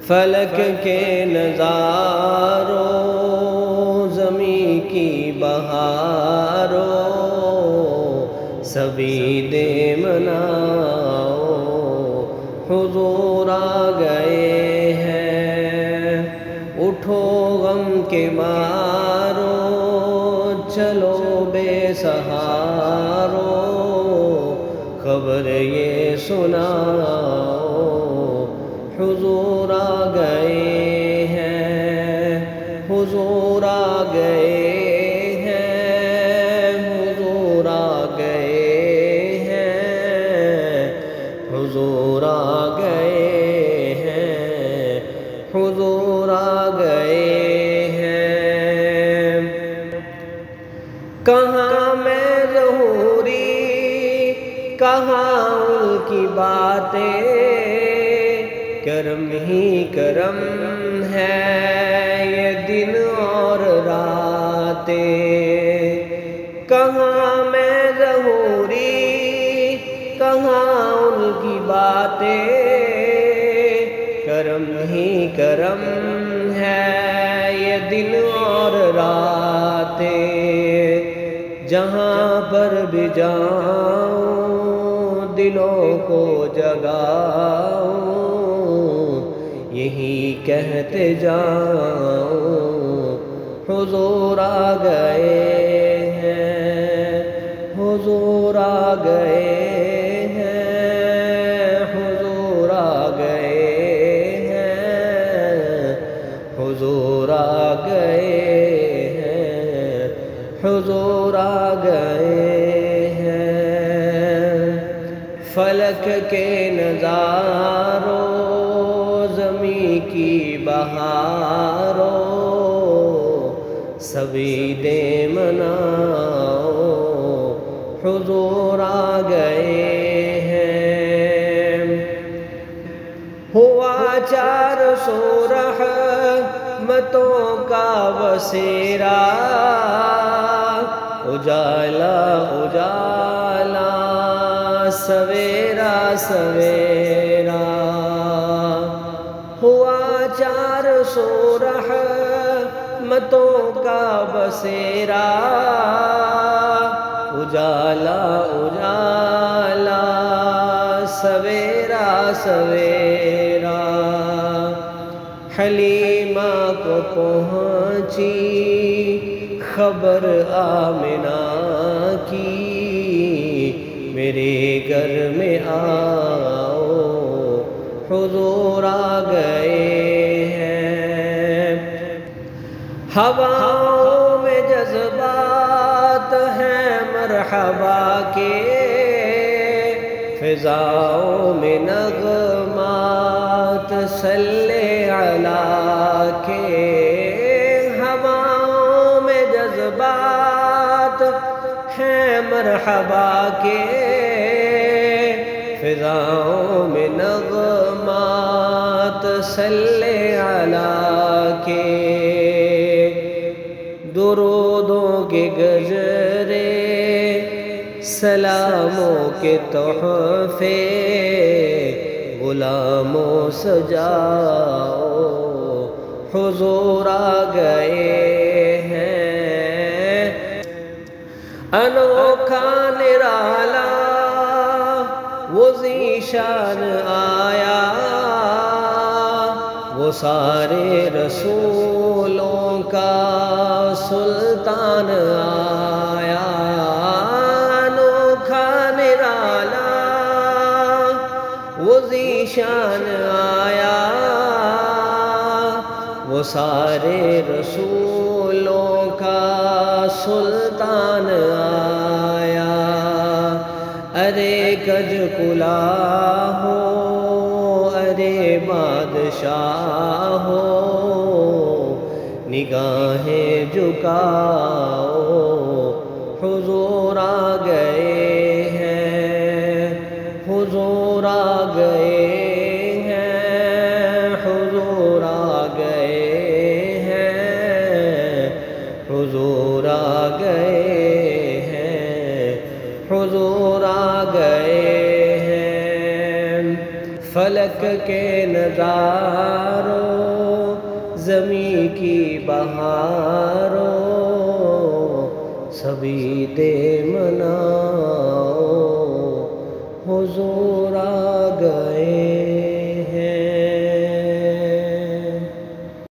فلک کے نظاروں، زمیں کی بہاروں، سبھی دے مناؤ، حضور آ گئے ہیں۔ اٹھو غم کے مارو، چلو بے سہارو، خبر یہ سناؤ، حضور آ گئے ہیں، حضور آ گئے ہیں، حضور آ گئے ہیں، حضور آ گئے ہیں، حضور آ گئے ہیں۔ کہاں میں ظہوری، کہاں ان کی باتیں، کرم ہی کرم ہے یہ دن اور راتیں۔ کہاں میں ظہوری، کہاں ان کی باتیں، کرم ہی کرم ہے یہ دن اور راتیں۔ جہاں پر بھی جاؤں دلوں کو جگاؤں، یہی کہتے جاؤں، حضور آ گئے ہیں، حضور آ گئے ہیں، حضور آ گئے ہیں، حضور آ گئے ہیں، حضور آ گئے ہیں۔ فلک کے نظاروں، زمیں کی بہاروں، سبھی دے مناؤ، حضور آ گئے ہیں۔ ہوا 400 رحمتوں کا بسیرا، اجالا اجالا، سویرا سویرا۔ ہوا 400 رحمتوں کا بسیرا، اجالا اجالا، سویرا سویرا۔ حلیمہ کو پہنچی خبر آمنہ کی، میرے گھر میں آؤ، حضور آ گئے ہیں۔ ہواؤں میں جذبات ہیں مرحبا کے، فضاؤں میں نغمات صلی علی کے۔ ہواؤں میں جذبات ہیں مرحبا کے، فضاؤں میں نغمات صلی علی کے۔ درودوں کے گجرے، سلاموں کے تحفے، غلاموں سجاؤ، حضور آ گئے ہیں۔ انوکھا نرالا وہ ذیشان آیا، وہ سارے رسولوں کا سلطان آیا۔ انوکھا نرالا وہ ذیشان آیا، وہ سارے رسولوں کا سلطان آیا۔ ارے کج کلا ہو، ارے بادشاہ ہو، نگاہیں جھکاؤ، حضور آ گئے ہیں، حضور آ گئے ہیں، حضور آ گئے ہیں، حضور آ گئے ہیں، حضور آ گئے ہیں۔ فلک کے نظاروں، زمیں کی بہاروں سبھی دے منا